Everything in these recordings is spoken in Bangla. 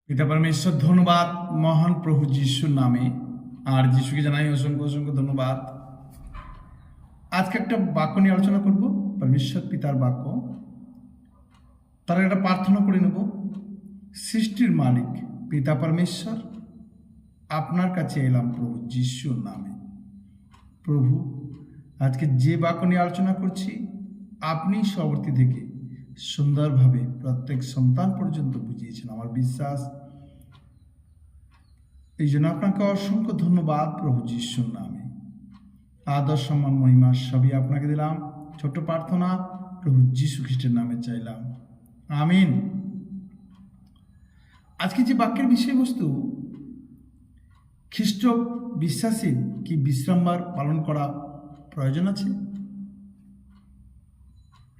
পিতা পরমেশ্বর, ধন্যবাদ মহান প্রভু যিশুর নামে। আর যিশুকে জানাই অসংখ্য অসংখ্য ধন্যবাদ। আজকে একটা বাক্য নিয়ে আলোচনা করব, পরমেশ্বর পিতার বাক্য। তার একটা প্রার্থনা করে নেব। সৃষ্টির মালিক পিতা পরমেশ্বর, আপনার কাছে এলাম প্রভু যিশুর নামে। প্রভু, আজকে যে বাক্য নিয়ে আলোচনা করছি, আপনি সবর্তী থেকে সুন্দরভাবে প্রত্যেক সন্তান পর্যন্ত বুঝিয়েছেন। আমার বিশ্বাস, এই জন্য আপনাকে অসংখ্য ধন্যবাদ প্রভু যিশুর নামে। আদর সম্মান মহিমা সবই আপনাকে দিলাম। ছোট্ট প্রার্থনা প্রভু যিশু খ্রিস্টের নামে চাইলাম, আমিন। আজকে যে বাক্যের বিষয়বস্তু, খ্রিস্ট বিশ্বাসীর কি বিশ্রামবার পালন করা প্রয়োজন আছে,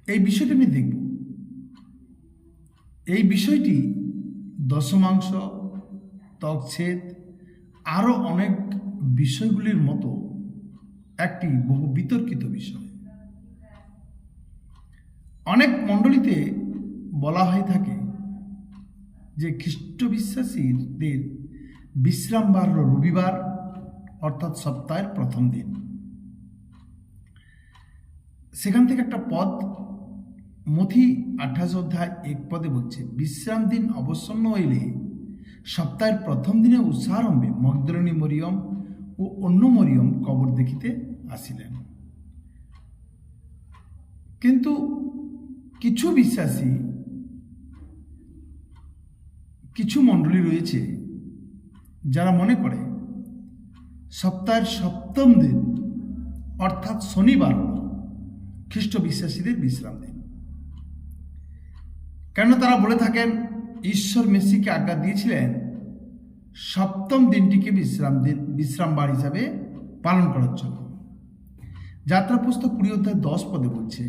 এই বিষয়টি আমি দেখব। এই বিষয়টি দশমাংশ, ত্বকছেদ, আরও অনেক বিষয়গুলির মতো একটি বহু বিতর্কিত বিষয়। অনেক মণ্ডলীতে বলা হয়ে থাকে যে খ্রিস্ট বিশ্বাসীদের বিশ্রামবার রবিবার, অর্থাৎ সপ্তাহের প্রথম দিন। সেখান থেকে একটা পদ মথি 28 অধ্যায় 1 পদে বলছে, বিশ্রাম দিন অবসন্ন হইলে সপ্তাহের প্রথম দিনে উৎসাহারম্ভে মগদলিনী মরিয়ম ও অন্য মরিয়ম কবর দেখিতে আসিলেন। কিন্তু কিছু বিশ্বাসী, কিছু মণ্ডলী রয়েছে যারা মনে করে সপ্তাহের সপ্তম দিন অর্থাৎ শনিবার হল খ্রিস্ট বিশ্বাসীদের বিশ্রাম দিন। কেন তারা বলে থাকেন ঈশ্বর মেসিকে আজ্ঞা দিয়েছিলেন সপ্তম দিনটিকে বিশ্রামবার হিসাবে পালন করার জন্য। যাত্রা পুস্তক 20 অধ্যায় 10 পদে বলছে,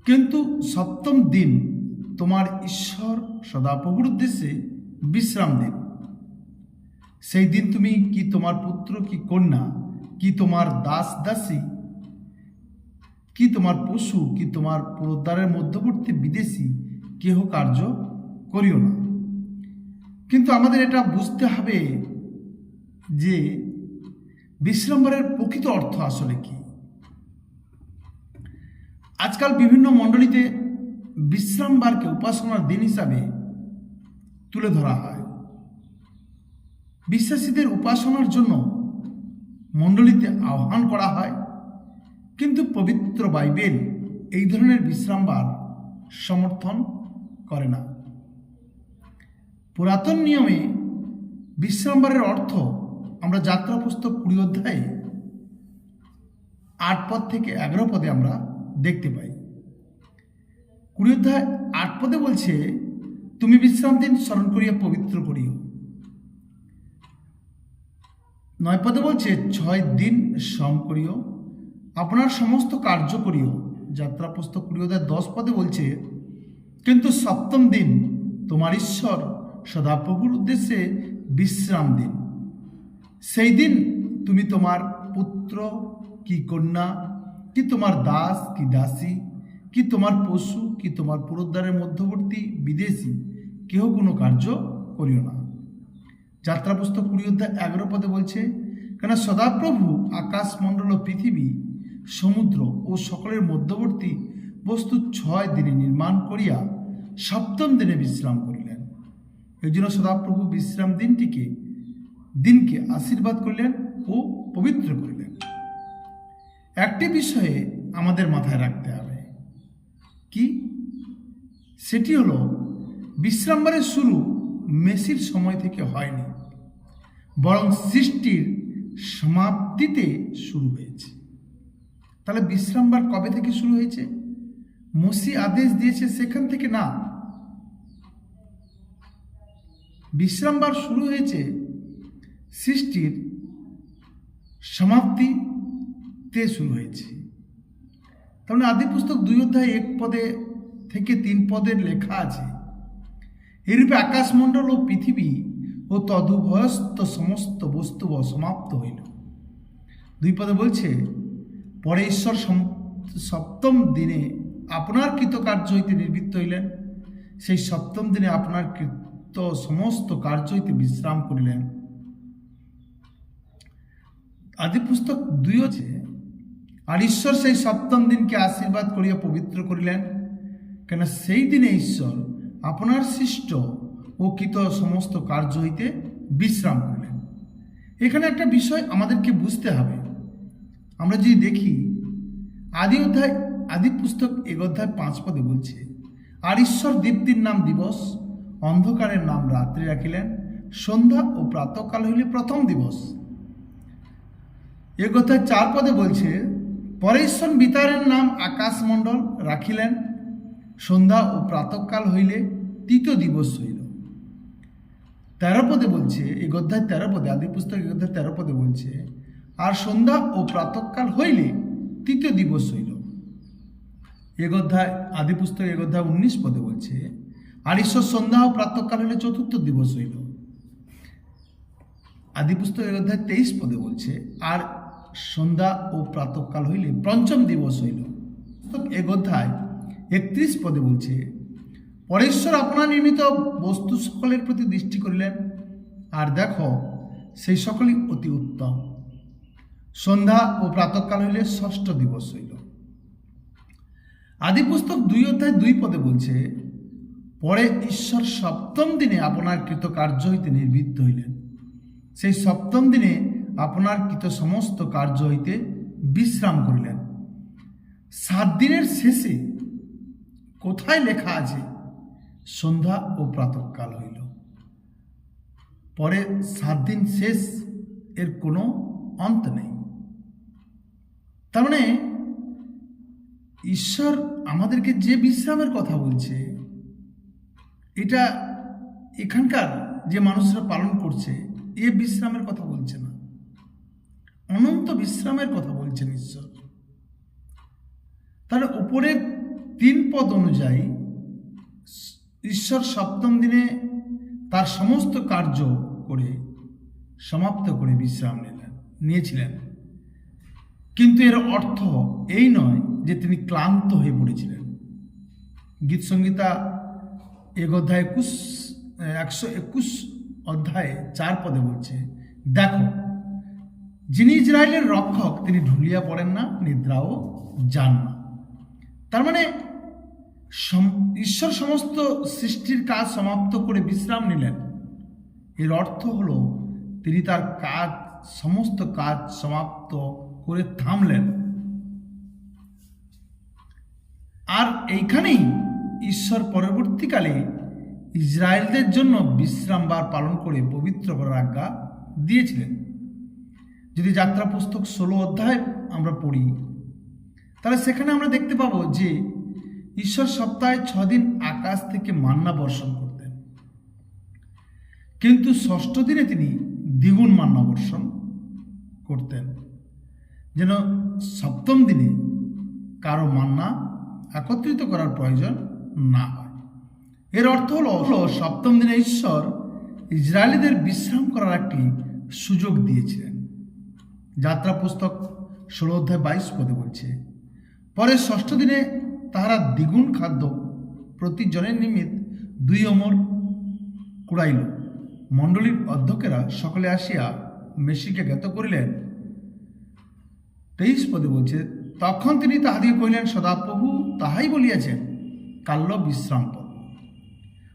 কিন্তু সপ্তম দিন তোমার ঈশ্বর সদাপ্রভুর উদ্দেশ্যে বিশ্রাম দিন। সেই দিন তুমি কি তোমার পুত্র কি কন্যা কি তোমার দাস দাসী কি তোমার পশু কি তোমার পুরোদ্বারের মধ্যবর্তী বিদেশী কেহ কার্য করিও না। কিন্তু আমাদের এটা বুঝতে হবে যে বিশ্রামবারের প্রকৃত অর্থ আসলে কি। আজকাল বিভিন্ন মণ্ডলীতে বিশ্রামবারকে উপাসনার দিন হিসাবে তুলে ধরা হয়। বিশ্বাসীদের উপাসনার জন্য মণ্ডলীতে আহ্বান করা হয়, কিন্তু পবিত্র বাইবেল এই ধরনের বিশ্রামবার সমর্থন করে না। পুরাতন নিয়মে বিশ্রামবারের অর্থ আমরা যাত্রা পুস্তক 20 অধ্যায়ে 8 পদ থেকে 11 পদে আমরা দেখতে পাই। 20 অধ্যায় 8 পদে বলছে, তুমি বিশ্রাম দিন স্মরণ করিয়া পবিত্র করিও। 9 পদে বলছে, 6 দিন শ্রম করিও, আপনার সমস্ত কার্য করিও। যাত্রা পুস্তক 20 অধ্যায় 10 পদে বলছে, কিন্তু সপ্তম দিন তোমার ঈশ্বর সদাপ্রভুর উদ্দেশ্যে বিশ্রাম দিন। সেই দিন তুমি তোমার পুত্র কি কন্যা কি তোমার দাস কি দাসী কি তোমার পশু কি তোমার পুরোদ্বারের মধ্যবর্তী বিদেশী কেহ কোনো কার্য করিও না। যাত্রা পুস্তক 20 অধ্যায় 11 পদে বলছে, কেন সদাপ্রভু আকাশমণ্ডল ও পৃথিবী সমুদ্র ও সকলের মধ্যবর্তী বস্তু 6 দিনে নির্মাণ করিয়া সপ্তম দিনে বিশ্রাম করিলেন। এই জন্য সদাপ্রভু বিশ্রাম দিনকে আশীর্বাদ করলেন ও পবিত্র করলেন। একটি বিষয়ে আমাদের মাথায় রাখতে হবে, কি সেটি হলো বিশ্রামবারের শুরু মেসির সময় থেকে হয়নি, বরং সৃষ্টির সমাপ্তিতে শুরু হয়েছে। তাহলে বিশ্রামবার কবে থেকে শুরু হয়েছে? মসি আদেশ দিয়েছে সেখান থেকে না। বিশ্রামবার শুরু হয়েছে সৃষ্টির সমাপ্তিতে শুরু হয়েছে। তাহলে আদি পুস্তক 2 অধ্যায় 1 পদে থেকে 3 পদের লেখা আছে, এরূপে আকাশমণ্ডল ও পৃথিবী ও তদুভয়স্থ সমস্ত বস্তু সমাপ্ত হইল। 2 পদে বলছে, পরে ঈশ্বর সপ্তম দিনে আপনার কৃতকার্য হইতে নিবৃত্ত হইলেন। সেই সপ্তম দিনে আপনার কৃত সমস্ত কার্য হইতে বিশ্রাম করিলেন। আদি পুস্তক 2 আছে, আর ঈশ্বর সেই সপ্তম দিনকে আশীর্বাদ করিয়া পবিত্র করিলেন, কেন সেই দিনে ঈশ্বর আপনার সৃষ্ট ও কৃত সমস্ত কার্য হইতে বিশ্রাম করিলেন। এখানে একটা বিষয় আমাদেরকে বুঝতে হবে। আমরা যদি দেখি আদি পুস্তক 1 অধ্যায় 5 পদে বলছে, আর ঈশ্বর দীপ্তির নাম দিবস, অন্ধকারের নাম রাত্রি রাখিলেন, সন্ধ্যা ও প্রাতঃকাল হইলে প্রথম দিবস। 1 অধ্যায় 4 পদে বলছে, পরে ঈশ্বর বিতারের নাম আকাশমণ্ডল রাখিলেন, সন্ধ্যা ও প্রাতঃকাল হইলে তৃতীয় দিবস হইল। 13 পদে বলছে, 1 অধ্যায় 13 পদে, আদি পুস্তক 1 অধ্যায় 13 পদে বলছে, আর সন্ধ্যা ও প্রাতঃকাল হইলে তৃতীয় দিবস হইল। 1 অধ্যায় আদি পুস্তক 1 অধ্যায় 19 পদে বলছে, আর ঈশ্বর সন্ধ্যা ও প্রাতঃকাল হইলে চতুর্থ দিবস হইল। আদি পুস্তক 1 অধ্যায় 23 পদে বলছে, আর সন্ধ্যা ও প্রাতঃকাল হইলে পঞ্চম দিবস হইল। 1 অধ্যায় 31 পদে বলছে, পরেশ্বর আপনার নির্মিত বস্তু সকলের প্রতি দৃষ্টি করিলেন, আর দেখো সেই সকলই অতি উত্তম, সন্ধ্যা ও প্রাতঃকাল হইলে ষষ্ঠ দিবস হইল। আদি পুস্তক 2 অধ্যায় 2 পদে বলছে, পরে ঈশ্বর সপ্তম দিনে আপনার কৃত কার্য হইতে নিবৃত্ত হইলেন, সেই সপ্তম দিনে আপনার কৃত সমস্ত কার্য হইতে বিশ্রাম করিলেন। 7 দিনের শেষে কোথায় লেখা আছে সন্ধ্যা ও প্রাতঃকাল হইল? পরে 7 দিন শেষ, এর কোনো অন্ত নেই। তার মানে ঈশ্বর আমাদেরকে যে বিশ্রামের কথা বলছে, এটা এখানকার যে মানুষরা পালন করছে এ বিশ্রামের কথা বলছে না, অনন্ত বিশ্রামের কথা বলছেন ঈশ্বর। তাহলে উপরে 3 পদ অনুযায়ী ঈশ্বর সপ্তম দিনে তার সমস্ত কার্য করে সমাপ্ত করে বিশ্রাম নিয়েছিলেন, কিন্তু এর অর্থ এই নয় যে তিনি ক্লান্ত হয়ে পড়েছিলেন। গীত সংহিতা 1 অধ্যায় 121 অধ্যায়ে 4 পদে বলছে, দেখো যিনি ইসরায়েলের রক্ষক তিনি ঢুলিয়া পড়েন না, নিদ্রাও যান না। তার মানে ঈশ্বর সমস্ত সৃষ্টির কাজ সমাপ্ত করে বিশ্রাম নিলেন, এর অর্থ হলো তিনি তার সমস্ত কাজ সমাপ্ত করে থামলেন। আর এইখানেই ঈশ্বর পরবর্তীকালে ইসরায়েলদের জন্য বিশ্রামবার পালন করে পবিত্র করার আজ্ঞা দিয়েছিলেন। যদি যাত্রা পুস্তক 16 অধ্যায় আমরা পড়ি, তাহলে সেখানে আমরা দেখতে পাবো যে ঈশ্বর সপ্তাহে 6 দিন আকাশ থেকে মান্না বর্ষণ করতেন, কিন্তু ষষ্ঠ দিনে তিনি দ্বিগুণ মান্না বর্ষণ করতেন, যেন সপ্তম দিনে কারো মান্না একত্রিত করার প্রয়োজন না হয়। এর অর্থ হলো সপ্তম দিনে ঈশ্বর ইসরায়েলিদের বিশ্রাম করার একটি সুযোগ দিয়েছিলেন। যাত্রা পুস্তক 16 অধ্যায় 22 পদে বলছে, পরে ষষ্ঠ দিনে তাহারা দ্বিগুণ খাদ্য প্রতি জনের নিমিত্ত 2 ওমর কুড়াইল। মণ্ডলীর অধ্যক্ষেরা সকলে আসিয়া মেসিকে জ্ঞাত করিলেন। 23 পদে বলছে, তখন তিনি তাহাদিকে কহিলেন, সদাপ্রভু তাহাই বলিয়াছেন, কাল্য বিশ্রাম পর্ব,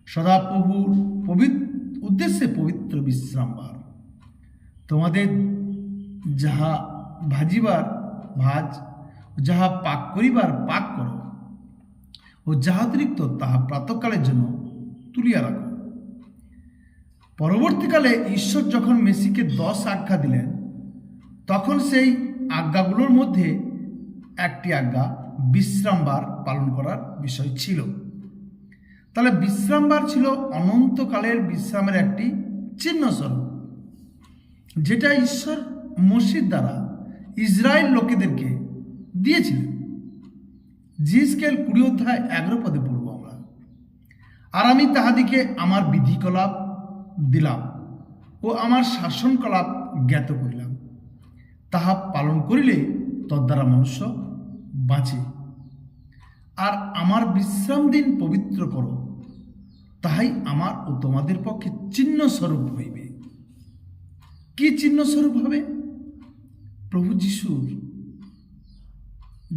সদাপ্রভুর উদ্দেশ্যে পবিত্র বিশ্রামবার। তোমাদের যাহা ভাজিবার ভাজ, যাহা পাক করিবার পাক করো, ও যাহা অতিরিক্ত তাহা প্রাতঃকালের জন্য তুলিয়া রাখো। পরবর্তীকালে ঈশ্বর যখন মেসিকে 10 আজ্ঞা দিলেন, তখন সেই আজ্ঞাগুলোর মধ্যে একটি আজ্ঞা বিশ্রামবার পালন করার বিষয় ছিল। তাহলে বিশ্রামবার ছিল অনন্তকালের বিশ্রামের একটি চিহ্নস্বরূপ, যেটা ঈশ্বর মসির দ্বারা ইসরায়েল লোকেদেরকে দিয়েছিলেন। জিসকেল 20 অধ্যায় 11 পদে পড়ব আমরা, আর আমি তাহাদিকে আমার বিধিকলাপ দিলাম ও আমার শাসনকলাপ জ্ঞাত করিলাম, তাহা পালন করিলে তদ্বারা মনুষ্য বাঁচে। আর আমার বিশ্রাম দিন পবিত্র করো, তাহাই আমার ও তোমাদের পক্ষে চিহ্ন স্বরূপ হইবে। কি চিহ্ন স্বরূপ হবে? প্রভু যিশুর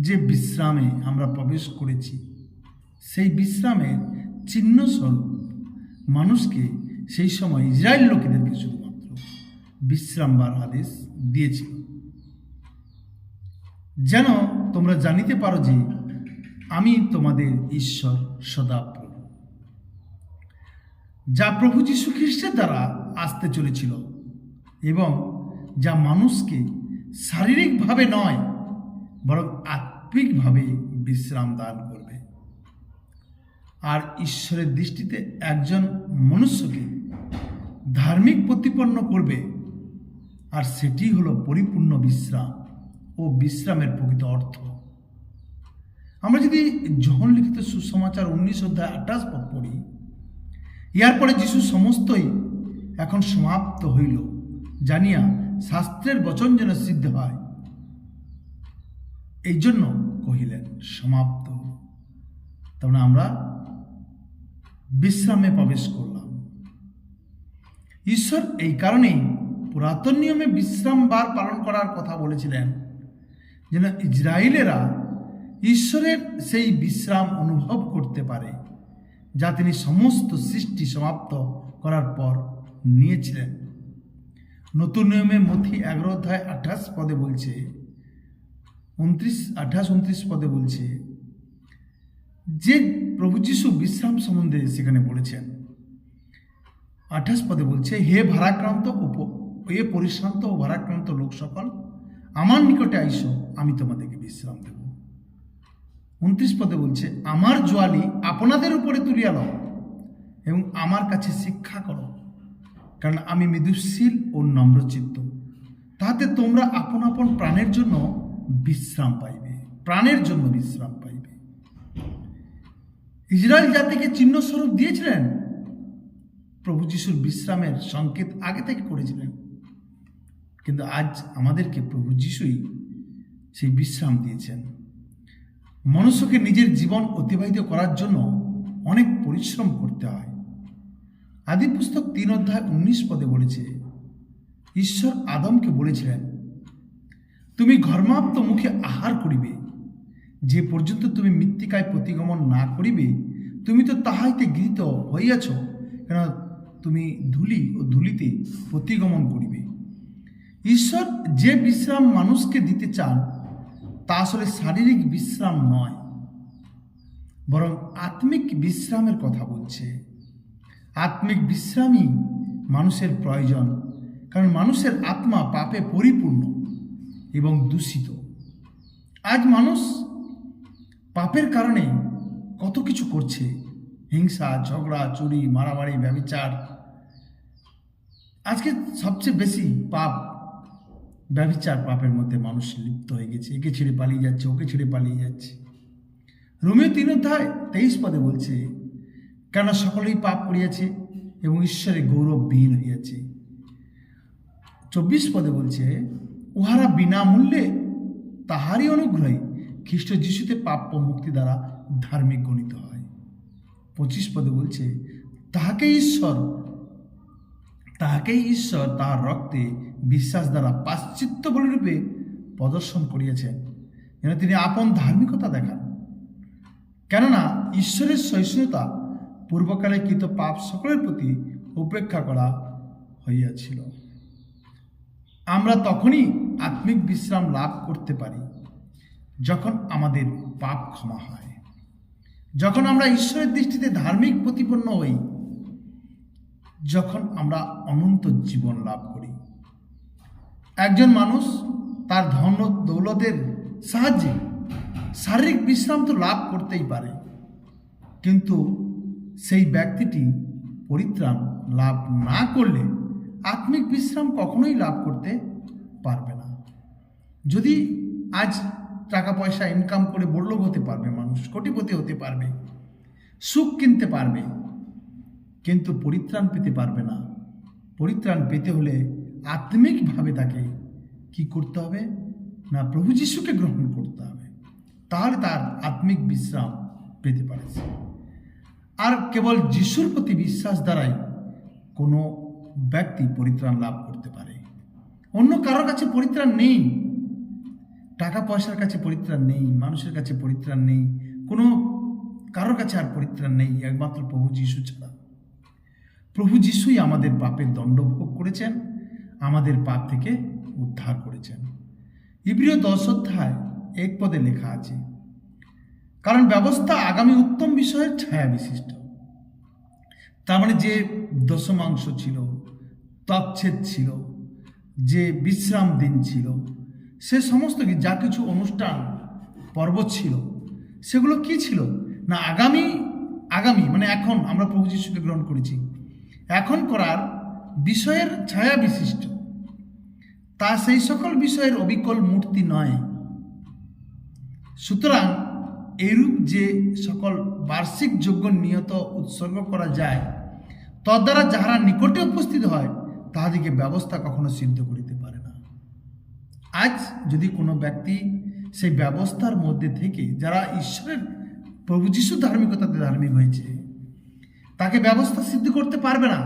যে বিশ্রামে আমরা প্রবেশ করেছি, সেই বিশ্রামের চিহ্ন স্বরূপ মানুষকে সেই সময় ইসরায়েল লোকেদেরকে শুধুমাত্র বিশ্রামবার আদেশ দিয়েছিল, যেন তোমরা জানিতে পারো যে আমি তোমাদের ঈশ্বর সদাপ্রভু। যা প্রভু যীশু খ্রিস্টের দ্বারা আসতে চলেছিল এবং যা মানুষকে শারীরিকভাবে নয় বরং আত্মিকভাবে বিশ্রাম দান করবে। আর ঈশ্বরের দৃষ্টিতে একজন মনুষ্যকে ধার্মিক প্রতিপন্ন করবে, আর সেটি হলো পরিপূর্ণ বিশ্রাম ও বিশ্রামের প্রকৃত অর্থ। আমরা যদি যোহন লিখিত সুসমাচার 19 অধ্যায় 28 পদ পড়ি, ইহার পরে যীশু সমস্তই এখন সমাপ্ত হইল জানিয়া শাস্ত্রের বচন যেন সিদ্ধ হয়, এই জন্য কহিলেন সমাপ্ত। তখন আমরা বিশ্রামে প্রবেশ করলাম। ঈশ্বর এই কারণেই পুরাতন নিয়মে বিশ্রামবার পালন করার কথা বলেছিলেন, যেন ইসরায়েলেরা ঈশ্বরের সেই বিশ্রাম অনুভব করতে পারে যা তিনি সমস্ত সৃষ্টি সমাপ্ত করার পর নিয়েছিলেন। নতুন নিয়মে মথি 11 অধ্যায় 28 পদে বলছে, 28-29 পদে বলছে যে প্রভু যীশু বিশ্রাম সম্বন্ধে সেখানে বলেছেন। 28 পদে বলছে, হে ভারাক্রান্ত হে পরিশ্রান্ত ও ভারাক্রান্ত লোক সকল, আমার নিকটে আইসো, আমি তোমাদেরকে বিশ্রাম দেব। 29 পদে বলছে, আমার জোয়ালি আপনাদের উপরে তুলিয়া লও এবং আমার কাছে শিক্ষা করো, কারণ আমি মৃদুশীল ও নম্রচিত্ত, তাহাতে তোমরা আপন আপন প্রাণের জন্য বিশ্রাম পাইবে। প্রাণের জন্য বিশ্রাম পাইবে। ইসরায়েল জাতিকে চিহ্ন স্বরূপ দিয়েছিলেন, প্রভু যিশুর বিশ্রামের সংকেত আগে থেকে করেছিলেন, কিন্তু আজ আমাদেরকে প্রভু যিশুই সেই বিশ্রাম দিয়েছেন। মনুষ্যকে নিজের জীবন অতিবাহিত করার জন্য অনেক পরিশ্রম করতে হয়। আদি পুস্তক 3 অধ্যায় 19 পদে বলেছে, ঈশ্বর আদমকে বলেছিলেন, তুমি ঘর্মাপ্ত মুখে আহার করিবে, যে পর্যন্ত তুমি মৃত্তিকায় প্রতিগমন না করিবে, তুমি তো তাহাইতে গৃহীত হইয়াছ, কেন তুমি ধূলি ও ধূলিতে প্রতিগমন করিবে। ঈশ্বর যে বিশ্রাম মানুষকে দিতে চান তা আসলে শারীরিক বিশ্রাম নয়, বরং আত্মিক বিশ্রামের কথা বলছে। আত্মিক বিশ্রামই মানুষের প্রয়োজন, কারণ মানুষের আত্মা পাপে পরিপূর্ণ এবং দূষিত। আজ মানুষ পাপের কারণে কত কিছু করছে, হিংসা, ঝগড়া, চুরি, মারামারি, ব্যভিচার। আজকে সবচেয়ে বেশি পাপ ব্যভিচার পাপের মধ্যে মানুষ লিপ্ত হয়ে গেছে। একে ছেড়ে পালিয়ে যাচ্ছে, ওকে ছেড়ে পালিয়ে যাচ্ছে। রোমীয় 3 অধ্যায় 23 পদে বলছে, কেন সকলেই পাপ করিয়াছে এবং ঈশ্বরের গৌরববিহীন হইয়াছে। 24 পদে বলছে, উহারা বিনামূল্যে তাহারই অনুগ্রহে খ্রিস্ট যিশুতে প্রাপ্য মুক্তি দ্বারা ধার্মিক গণিত হয়। 25 পদে বলছে, তাহাকেই ঈশ্বর তাহার রক্তে বিশ্বাস দ্বারা প্রায়শ্চিত্ত বলিরূপে প্রদর্শন করিয়াছেন, যেন তিনি আপন ধার্মিকতা দেখান। কেননা ঈশ্বরের সহিষ্ণুতা পূর্বকালে কৃত পাপ সকলের প্রতি উপেক্ষা করা হইয়াছিল। আমরা তখনই আত্মিক বিশ্রাম লাভ করতে পারি যখন আমাদের পাপ ক্ষমা হয়, যখন আমরা ঈশ্বরের দৃষ্টিতে ধার্মিক প্রতিপন্ন হই, যখন আমরা অনন্ত জীবন লাভ করি। একজন মানুষ তার ধন দৌলতের সাহায্যে শারীরিক বিশ্রাম তো লাভ করতেই পারে, কিন্তু সেই ব্যক্তিটি পরিত্রাণ লাভ না করলে আত্মিক বিশ্রাম কখনোই লাভ করতে পারবে না। যদি আজ টাকা পয়সা ইনকাম করে বড়লোক হতে পারবে, মানুষ কোটিপতি হতে পারবে, সুখ কিনতে পারবে, কিন্তু পরিত্রাণ পেতে পারবে না। পরিত্রাণ পেতে হলে আত্মিকভাবে তাকে কি করতে হবে না, প্রভু যিশুকে গ্রহণ করতে হবে, তাহলে তার আত্মিক বিশ্রাম পেতে পারে। আর কেবল যিশুর প্রতি বিশ্বাস দ্বারাই কোনো ব্যক্তি পরিত্রাণ লাভ করতে পারে। অন্য কারোর কাছে পরিত্রাণ নেই, টাকা পয়সার কাছে পরিত্রাণ নেই, মানুষের কাছে পরিত্রাণ নেই, কোনো কারোর কাছে আর পরিত্রাণ নেই একমাত্র প্রভু যিশু ছাড়া। প্রভু যিশুই আমাদের পাপের দণ্ড ভোগ করেছেন, আমাদের পাপ থেকে উদ্ধার করেছেন। ইব্রিয় 10 অধ্যায় 1 পদে লেখা আছে, কারণ ব্যবস্থা আগামী উত্তম বিষয়ের ছায়া বিশিষ্ট। তার মানে যে দশমাংশ ছিল, তচ্ছেদ ছিল, যে বিশ্রাম দিন ছিল, সে সমস্ত যা কিছু অনুষ্ঠান পর্ব ছিল, সেগুলো কি ছিল না আগামী মানে এখন আমরা প্রভু যিশুকে গ্রহণ করেছি, এখন করার বিষয়ের ছায়া বিশিষ্ট। তা সেই সকল বিষয়ের অবিকল মূর্তি নয়। সুতরাং এইরূপ যে সকল বার্ষিক যজ্ঞ নিয়ত উৎসর্গ করা যায়, তদ্বারা যাহারা নিকটে উপস্থিত হয় তাহাদিকে ব্যবস্থা কখনো সিদ্ধ করিতে পারে না। আজ যদি কোনো ব্যক্তি সেই ব্যবস্থার মধ্যে থেকে, যারা ঈশ্বরের প্রভু যিশু ধার্মিকতাতে ধার্মিক হয়েছে, তাকে ব্যবস্থা সিদ্ধ করতে পারবে না।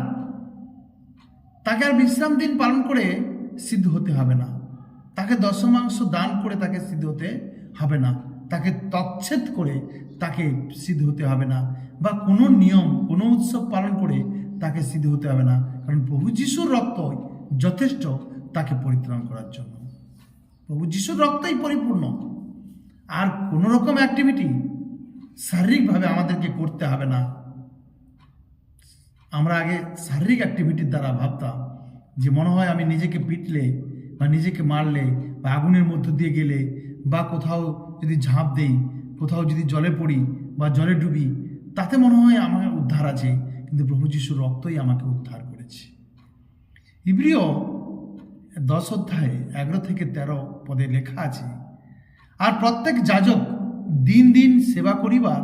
তাকে আর বিশ্রাম দিন পালন করে সিদ্ধ হতে হবে না, তাকে দশমাংশ দান করে তাকে সিদ্ধ হতে হবে না, তাকে তচ্ছেদ করে তাকে সিদ্ধ হতে হবে না, বা কোনো নিয়ম কোনো উৎসব পালন করে তাকে সিদ্ধ হতে হবে না, কারণ প্রভু যিশুর রক্ত যথেষ্ট তাকে পরিত্রাণ করার জন্য। প্রভু যিশুর রক্তই পরিপূর্ণ। আর কোনো রকম অ্যাক্টিভিটি শারীরিকভাবে আমাদেরকে করতে হবে না। আমরা আগে শারীরিক অ্যাক্টিভিটির দ্বারা ভাবতাম যে মনে হয় আমি নিজেকে পিটলে বা নিজেকে মারলে বা আগুনের মধ্য দিয়ে গেলে বা কোথাও যদি ঝাঁপ দেই, কোথাও যদি জলে পড়ি বা জলে ডুবি, তাতে মনে হয় আমার উদ্ধার আছে, কিন্তু প্রভু যিশুর রক্তই আমাকে উদ্ধার করেছে। ইব্রিয় 10 অধ্যায়ে 11 থেকে 13 পদে লেখা আছে, আর প্রত্যেক যাজক দিন দিন সেবা করিবার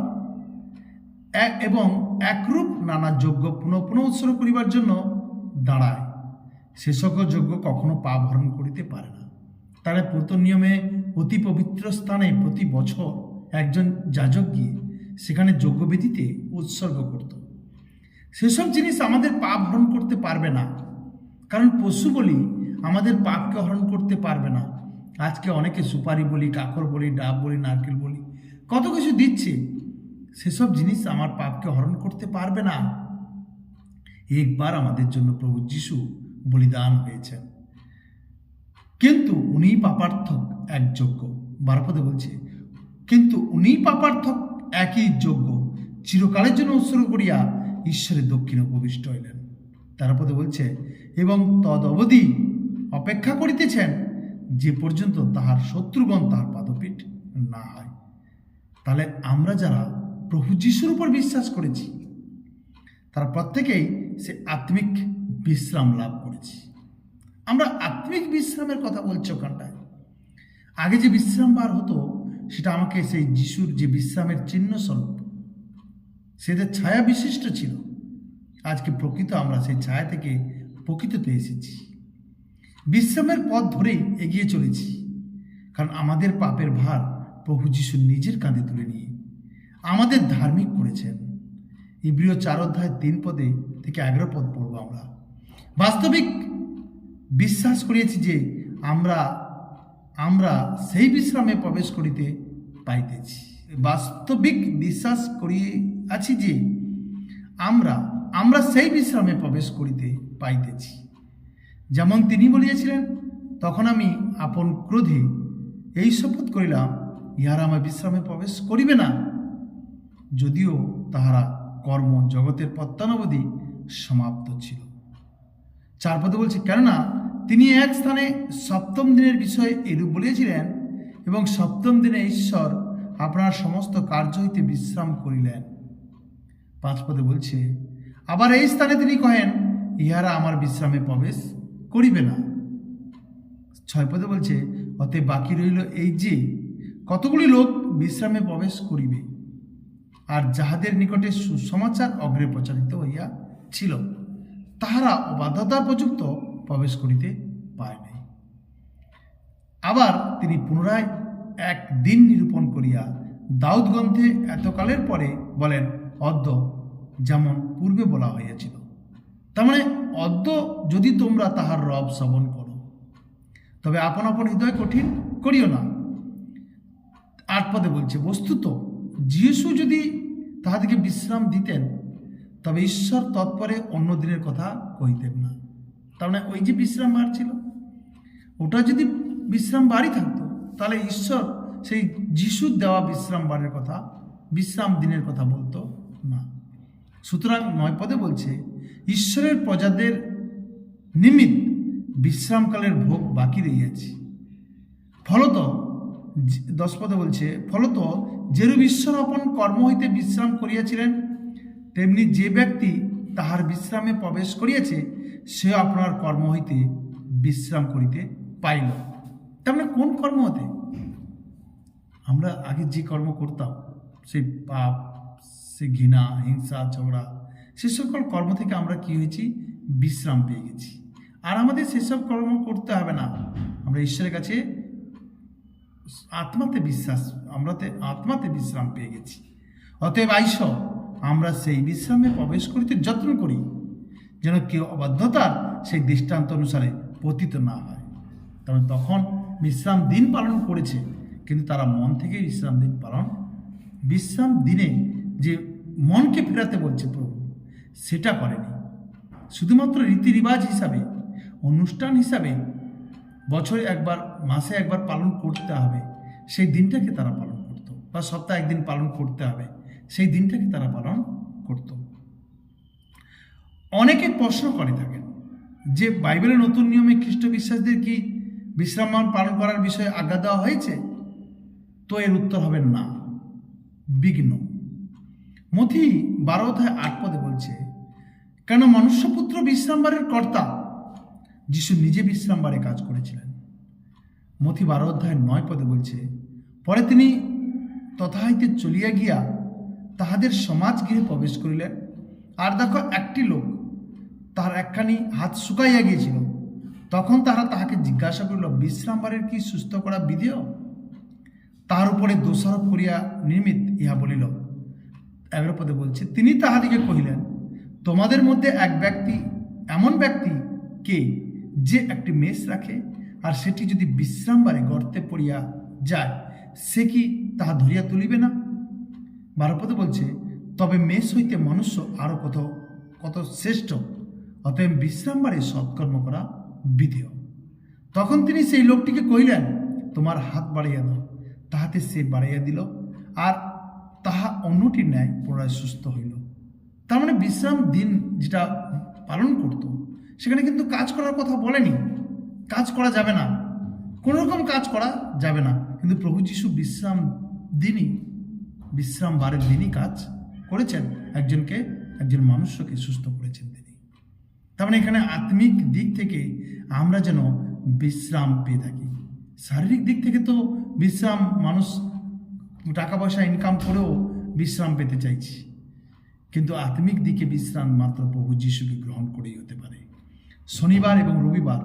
এবং একরূপ নানা যজ্ঞ পুনঃ পুনঃ উৎসর্গ করিবার জন্য দাঁড়ায়, সে সকল যজ্ঞ কখনো পাপ হরণ করিতে পারে না। তারা পুরাতন নিয়মে অতি পবিত্র স্থানে প্রতি বছর একজন যাজক গিয়ে সেখানে যজ্ঞবেদিতে উৎসর্গ করত। সেসব জিনিস আমাদের পাপ হরণ করতে পারবে না, কারণ পশু বলি আমাদের পাপকে হরণ করতে পারবে না। আজকে অনেকে সুপারি বলি, কাকর বলি, ডাব বলি, নারকেল বলি, কত কিছু দিচ্ছে, সেসব জিনিস আমার পাপকে হরণ করতে পারবে না। একবার আমাদের জন্য প্রভু যিশু বলিদান হয়েছেন, কিন্তু উনি পাপার্থক এক যোগ্য। 12 পদে বলছে, কিন্তু উনি পাপার্থক একই যোগ্য চিরকালের জন্য উৎসর্গ করিয়া ঈশ্বরের দক্ষিণে উপবিষ্ট হইলেন। 13 পদে বলছে, এবং তদ অবধি অপেক্ষা করিতেছেন যে পর্যন্ত তাহার শত্রুগণ তাহার পাদপীঠ না হয়। তাহলে আমরা যারা প্রভু যিশুর উপর বিশ্বাস করেছি, তারা প্রত্যেকেই সে আত্মিক বিশ্রাম লাভ করেছি। আমরা আত্মিক বিশ্রামের কথা বলছি ওখানটায়। আগে যে বিশ্রাম বার হতো সেটা আমাকে সেই যিশুর যে বিশ্রামের চিহ্ন স্বরূপ, সেদের ছায়া বিশিষ্ট ছিল। আজকে প্রকৃত আমরা সেই ছায়া থেকে প্রকৃততে এসেছি, বিশ্রামের পথ ধরেই এগিয়ে চলেছি, কারণ আমাদের পাপের ভার প্রভু যিশু নিজের কাঁধে তুলে নিয়ে আমাদের ধার্মিক করেছেন। ইব্রিয় 4 অধ্যায় 3 পদে থেকে 11 পদ পড়ব আমরা। বাস্তবিক বিশ্বাস করিয়েছি যে আমরা সেই বিশ্রামে প্রবেশ করিতে পাইতেছি। বাস্তবিক বিশ্বাস করিয়াছি যে আমরা সেই বিশ্রামে প্রবেশ করিতে পাইতেছি, যেমন তিনি বলিয়াছিলেন, তখন আমি আপন ক্রোধে এই শপথ করিলাম, ইহারা আমার বিশ্রামে প্রবেশ করিবে না, যদিও তাহারা কর্ম জগতের পত্তানবধি সমাপ্ত ছিল। 4 পদে বলছে, কেননা তিনি এক স্থানে সপ্তম দিনের বিষয়ে এরূপ বলিয়াছিলেন, এবং সপ্তম দিনে ঈশ্বর আপনার সমস্ত কার্য হইতে বিশ্রাম করিলেন। 5 পদে বলছে, আবার এই স্থানে তিনি কহেন, ইহারা আমার বিশ্রামে প্রবেশ করিবে না। 6 পদে বলছে, অতএব বাকি রইল এই যে কতগুলি লোক বিশ্রামে প্রবেশ করিবে, আর যাহাদের নিকটে সুসমাচার অগ্রে প্রচারিত হইয়া ছিল, তাহারা অবাধ্যতার প্রযুক্ত প্রবেশ করিতে পায় নাই। আবার তিনি পুনরায় এক দিন নিরূপণ করিয়া দাউদ গ্রন্থে এতকালের পরে বলেন, অদ্য যেমন পূর্বে বলা হইয়াছিল। তার মানে অদ্য যদি তোমরা তাহার রব শ্রবণ করো, তবে আপন আপন হৃদয় কঠিন করিও না। 8 পদে বলছে, বস্তুত যিশু যদি তাহাদিকে বিশ্রাম দিতেন, তবে ঈশ্বর তৎপরে অন্য দিনের কথা কহিতেন না। তার মানে ওই যে বিশ্রাম বার ছিল, ওটা যদি বিশ্রাম বারই থাকতো, তাহলে ঈশ্বর সেই যিশুর দেওয়া বিশ্রাম বারের কথা, বিশ্রাম দিনের কথা বলতো না। সুতরাং 9 পদে বলছে, ঈশ্বরের প্রজাদের নিমিত্ত বিশ্রামকালের ভোগ বাকি রইয়াছে। ফলত 10 পদে বলছে, ফলত যেরূপ ঈশ্বর আপন কর্ম হইতে বিশ্রাম করিয়াছিলেন, তেমনি যে ব্যক্তি তাহার বিশ্রামে প্রবেশ করিয়াছে, সে আপনার কর্ম হইতে বিশ্রাম করিতে পাইল। তার মানে কোন কর্ম হতে? আমরা আগে যে কর্ম করতাম, সেই পাপ, সে ঘৃণা, হিংসা, ঝগড়া, সে সকল কর্ম থেকে আমরা কি হয়েছি? বিশ্রাম পেয়ে গেছি। আর আমাদের সেসব কর্ম করতে হবে না। আমরা ঈশ্বরের কাছে আত্মাতে বিশ্রাম পেয়ে গেছি। অতএব আইস, আমরা সেই বিশ্রামে প্রবেশ করিতে যত্ন করি, যেন কেউ অবাধ্যতার সেই দৃষ্টান্ত অনুসারে পতিত না হয়। কারণ তখন বিশ্রাম দিন পালন করেছে, কিন্তু তারা মন থেকে বিশ্রাম দিনে যে মনকে ফেরাতে বলছে প্রভু, সেটা করেনি। শুধুমাত্র রীতি রিবাজ হিসাবে, অনুষ্ঠান হিসাবে বছরে একবার, মাসে একবার পালন করতে হবে, সেই দিনটাকে তারা পালন করত, বা সপ্তাহে একদিন পালন করতে হবে, সেই দিনটাকে তারা পালন করত। অনেকে প্রশ্ন করে থাকেন যে বাইবেলের নতুন নিয়মে খ্রিস্ট বিশ্বাসীদের কি বিশ্রাম পালন করার বিষয়ে আজ্ঞা দেওয়া হয়েছে? তো এর উত্তর হবে না, বিঘ্ন। মথি 12:8 পদে বলছে, কেন মনুষ্যপুত্র বিশ্রামবারের কর্তা, যিশু নিজে বিশ্রামবারে কাজ করেছিলেন। মথি 12:9 পদে বলছে, পরে তিনি তথা হইতে চলিয়া গিয়া তাহাদের সমাজ গৃহে প্রবেশ করিলেন। আর দেখো, একটি লোক, তাহার একখানি হাত শুকাইয়া গিয়েছিল। তখন তাহারা তাহাকে জিজ্ঞাসা করিল, বিশ্রামবারের কি সুস্থ করা বিধেয়? তাহার উপরে দোষারোপ করিয়া নির্মিত ইহা বলিল। 11 পদে বলছে, তিনি তাহাদিকে কহিলেন, তোমাদের মধ্যে এমন ব্যক্তি কে, যে একটি মেষ রাখে, আর সেটি যদি বিশ্রামবারে গর্তে পড়িয়া যায়, সে কি তাহা ধরিয়া তুলিবে না? 12 পদে বলছে, তবে মেষ হইতে মনুষ্য আরো কত কত শ্রেষ্ঠ, অতএব বিশ্রামবারে সৎকর্ম করা বিধেয়। তখন তিনি সেই লোকটিকে কহিলেন, তোমার হাত বাড়াইয়া দাও। তাহাতে সে বাড়াইয়া দিল, আর তাহা অন্যটির ন্যায় পুনরায় সুস্থ হইল। তার মানে বিশ্রাম দিন যেটা পালন করত, সেখানে কিন্তু কাজ করার কথা বলেনি। কাজ করা যাবে না, কোনো রকম কাজ করা যাবে না। কিন্তু প্রভু যিশু বিশ্রাম বারের দিনই কাজ করেছেন, একজন মানুষকে সুস্থ করেছেন তিনি। তার মানে এখানে আত্মিক দিক থেকে আমরা যেন বিশ্রাম পেয়ে থাকি। শারীরিক দিক থেকে তো বিশ্রাম, মানুষ টাকা পয়সা ইনকাম করেও বিশ্রাম পেতে চাইছি, কিন্তু আত্মিক দিকে বিশ্রাম মাত্র প্রভু যিশুকে গ্রহণ করেই হতে পারে। শনিবার এবং রবিবার,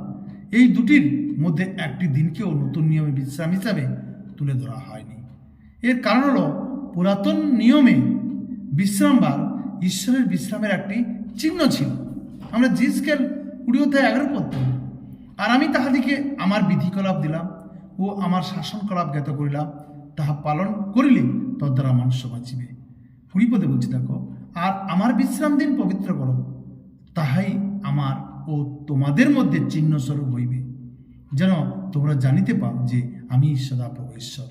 এই দুটির মধ্যে একটি দিনকেও নতুন নিয়মে বিশ্রাম হিসাবে তুলে ধরা হয়নি। এর কারণ হলো, পুরাতন নিয়মে বিশ্রামবার ঈশ্বরের বিশ্রামের একটি চিহ্ন ছিল। আমরা জিসকেল 20:11 পড়তে, আর আমি তাহাদিকে আমার বিধিকলাপ দিলাম ও আমার শাসনকলাপ জ্ঞাত করিলাম, তাহা পালন করিলে তদ্বারা মানুষ বাঁচিবে। 20 পদে বলছি, দেখো, আর আমার বিশ্রাম দিন পবিত্র করো, তাহাই আমার ও তোমাদের মধ্যে চিহ্নস্বরূপ হইবে, যেন তোমরা জানিতে পাও যে আমি সদাপ্রভু ঈশ্বর।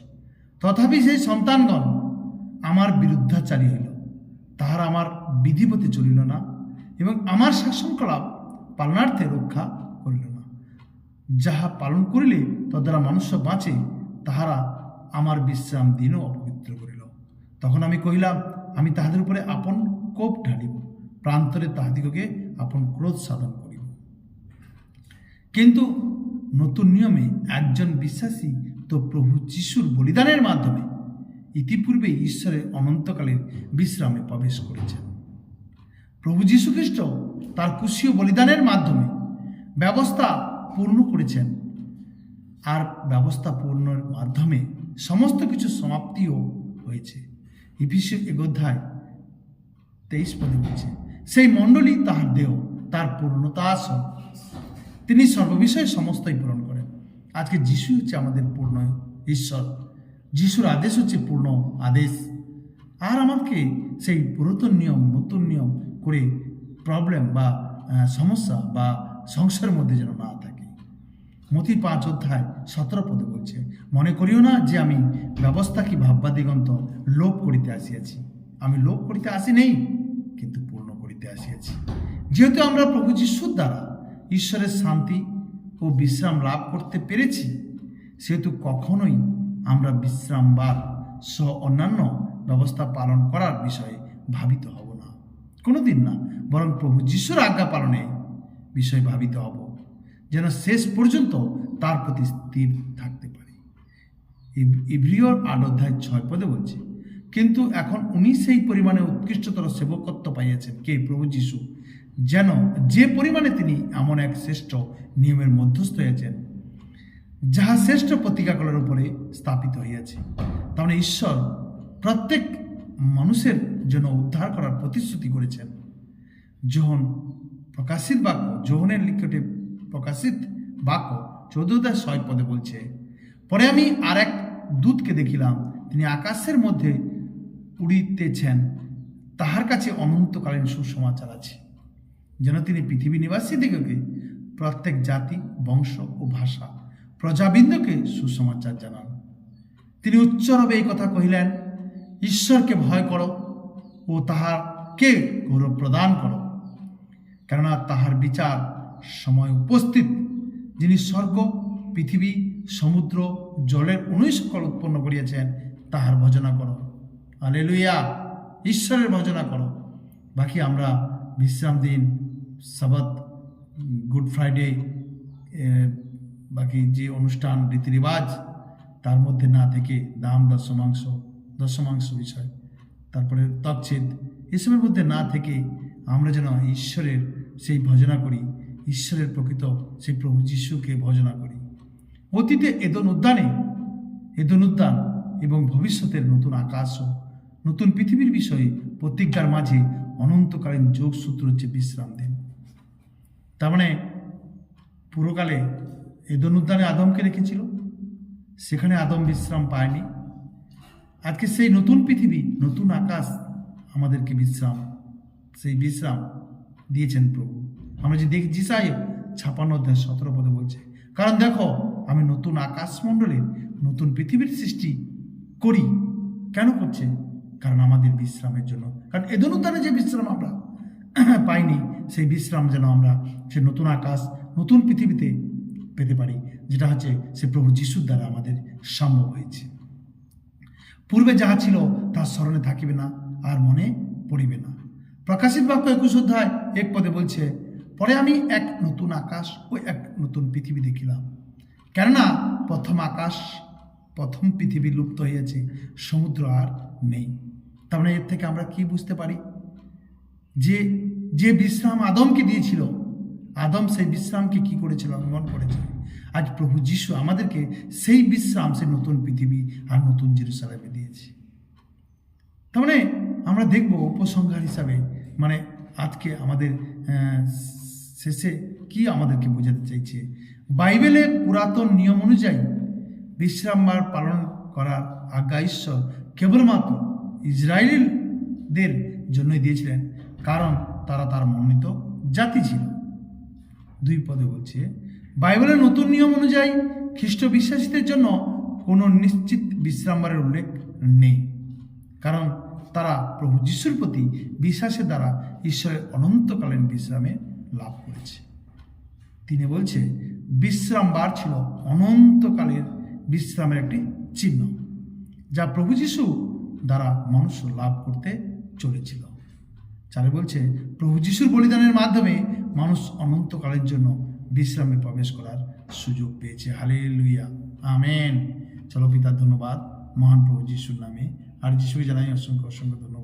তথাপি সেই সন্তানগণ আমার বিরুদ্ধাচারী হইল, তাহারা আমার বিধিপথে চলিল না, এবং আমার শাসনকলাপ পালনার্থে রক্ষা করিল না। যাহা পালন করিলে তদ্বারা মানুষ বাঁচে, তাহারা আমার বিশ্রাম দিনও অপবিত্র করিল। তখন আমি কহিলাম, আমি তাহাদের উপরে আপন কোপ ঢালিব, প্রান্তরে তাহাদিগকে আপন ক্রোধ সাধন করিব। কিন্তু নতুন নিয়মে একজন বিশ্বাসী তো প্রভু যিশুর বলিদানের মাধ্যমে ইতিপূর্বে ঈশ্বরের অনন্তকালের বিশ্রামে প্রবেশ করেছেন। প্রভু যীশু খ্রিস্ট তার ক্রুশীয় বলিদানের মাধ্যমে ব্যবস্থা পূর্ণ করেছেন, আর ব্যবস্থা পূর্ণের মাধ্যমে সমস্ত কিছু সমাপ্তিও হয়েছে। ইফিসীয় 1 অধ্যায় 23 পদে বলছে, সেই মণ্ডলী তাহার দেহ, তার পূর্ণতা আসন, তিনি সর্ববিষয়ে সমস্তই পূরণ করেন। আজকে যিশু হচ্ছে আমাদের পূর্ণ ঈশ্বর, যিশুর আদেশ হচ্ছে পূর্ণ আদেশ। আর আমাকে সেই পুরাতন নিয়ম নতুন নিয়ম করে প্রবলেম বা সমস্যা বা সংসারের মধ্যে যেন না থাকে। মতি 5 অধ্যায় 17 পদে বলছে, মনে করিও না যে আমি ব্যবস্থা কি ভাববা দিগন্ত লোপ করিতে আসিয়াছি। আমি লোপ করিতে আসি নেই, কিন্তু পূর্ণ করিতে আসিয়াছি। যেহেতু আমরা প্রভু যিশুর দ্বারা ঈশ্বরের শান্তি ও বিশ্রাম লাভ করতে পেরেছি, সেহেতু কখনোই আমরা বিশ্রামবার সহ অন্যান্য ব্যবস্থা পালন করার বিষয়ে ভাবিত হব না, কোনোদিন না, বরং প্রভু যিশুর আজ্ঞা পালনে বিষয়ে ভাবিত হব, যেন শেষ পর্যন্ত তার প্রতি স্থির থাকতে পারি। ইব্রিয়র 8 অধ্যায় 6 পদে বলছে, কিন্তু এখন উনি সেই পরিমাণে উৎকৃষ্টতর সেবকত্ব পাইয়াছেন, কে? প্রভু যিশু, যেন যে পরিমাণে তিনি এমন এক শ্রেষ্ঠ নিয়মের মধ্যস্থ হয়েছেন, যাহা শ্রেষ্ঠ প্রতিজ্ঞাগুলোর উপরে স্থাপিত হইয়াছে। তার মানে ঈশ্বর প্রত্যেক মানুষের জন্য উদ্ধার করার প্রতিশ্রুতি করেছেন। যোহন প্রকাশিত বাক্য, যোহনের লিখিত প্রকাশিত বাক্য 14 অধ্যায় 6 পদে বলছে, পরে আমি আর এক দূতকে দেখিলাম, তিনি আকাশের মধ্যে উড়িতেছেন, তাহার কাছে অনন্তকালীন সুসমাচার আছে, যেন তিনি পৃথিবী নিবাসীদিগকে, প্রত্যেক জাতি, বংশ ও ভাষা, প্রজাবৃন্দকে সুসমাচার জানান। তিনি উচ্চরবে এই কথা কহিলেন, ঈশ্বরকে ভয় করো ও তাহাকে গৌরব প্রদান করো, কেননা তাহার বিচার সময় উপস্থিত। যিনি স্বর্গ, পৃথিবী, সমুদ্র, জলের অনুই সকল উৎপন্ন করিয়াছেন, তাহার ভজনা করো। হালেলুয়া, ঈশ্বরের ভজনা করো। বাকি আমরা বিশ্রাম দিন, সাবাত, গুড ফ্রাইডে, বাকি যে অনুষ্ঠান রীতিরিবাজ, তার মধ্যে না থেকে দাম, দশমাংশ বিষয়, তারপরে তচ্ছেদ, এসবের মধ্যে না থেকে আমরা যেন ঈশ্বরের সেই ভজনা করি, ঈশ্বরের প্রকৃত সেই প্রভু যিশুকে ভজনা করি। অতীতে এদন উদ্যান এবং ভবিষ্যতের নতুন আকাশ ও নতুন পৃথিবীর বিষয়ে প্রতিজ্ঞার মাঝে অনন্তকালীন যোগসূত্র হচ্ছে বিশ্রাম দিন। তার মানে পুরোকালে এদন উদ্যানে আদমকে রেখেছিল, সেখানে আদম বিশ্রাম পায়নি। আজকে সেই নতুন পৃথিবী, নতুন আকাশ আমাদেরকে সেই বিশ্রাম দিয়েছেন প্রভু। আমরা যে দেখি যিশাই 56 অধ্যায় 17 পদে বলছে, কারণ দেখো আমি নতুন আকাশমণ্ডলের নতুন পৃথিবীর সৃষ্টি করি। কেন করছে? কারণ আমাদের বিশ্রামের জন্য। কারণ এদন উদ্যানে যে বিশ্রাম আমরা পাইনি, সেই বিশ্রাম যেন আমরা সে নতুন আকাশ, নতুন পৃথিবীতে পেতে পারি, যেটা হচ্ছে সে প্রভু যিশুর দ্বারা আমাদের সম্ভব হয়েছে। পূর্বে যাহা ছিল তার স্মরণে থাকিবে না, আর মনে পড়িবে না। প্রকাশিত বাক্য 21 অধ্যায় 1 পদে বলছে, পরে আমি এক নতুন আকাশ ও এক নতুন পৃথিবী দেখিলাম, কেননা প্রথম আকাশ, প্রথম পৃথিবী লুপ্ত হইয়াছে, সমুদ্র আর নেই। তার মানে এর থেকে আমরা কি বুঝতে পারি? যে বিশ্রাম আদমকে দিয়েছিল, আদম সেই বিশ্রামকে কি করেছিল? লঙ্ঘন করেছিল। আজ প্রভু যিশু আমাদেরকে সেই বিশ্রাম, সেই নতুন পৃথিবী আর নতুন জেরুসালেমে দিয়েছে। তার মানে আমরা দেখব উপসংহার হিসাবে, মানে আজকে আমাদের শেষে কি আমাদেরকে বোঝাতে চাইছে। বাইবেলে পুরাতন নিয়ম অনুযায়ী বিশ্রামবার পালন করার আজ্ঞা ঈশ্বর কেবলমাত্র ইসরায়েলদের জন্যই দিয়েছিলেন, কারণ তারা তার মনোনীত জাতি ছিল। 2 পদে বলছে, বাইবেলের নতুন নিয়ম অনুযায়ী খ্রিস্ট বিশ্বাসীদের জন্য কোনো নিশ্চিত বিশ্রামবারের উল্লেখ নেই, কারণ তারা প্রভু যিশুর প্রতি বিশ্বাসের দ্বারা ঈশ্বরের অনন্তকালীন বিশ্রামে লাভ করেছে। 3 বলছে, বিশ্রামবার ছিল অনন্তকালের বিশ্রামের একটি চিহ্ন, যা প্রভু যিশু দ্বারা মানুষ লাভ করতে চলেছিল। 4 বলছে, প্রভু যিশুর বলিদানের মাধ্যমে মানুষ অনন্তকালের জন্য বিশ্রামে প্রবেশ করার সুযোগ পেয়েছে। Hallelujah, amen. চলো পিতা, ধন্যবাদ মহান প্রভু যিশুর নামে। আর যিশুকে জানাই অসংখ্য অসংখ্য ধন্যবাদ।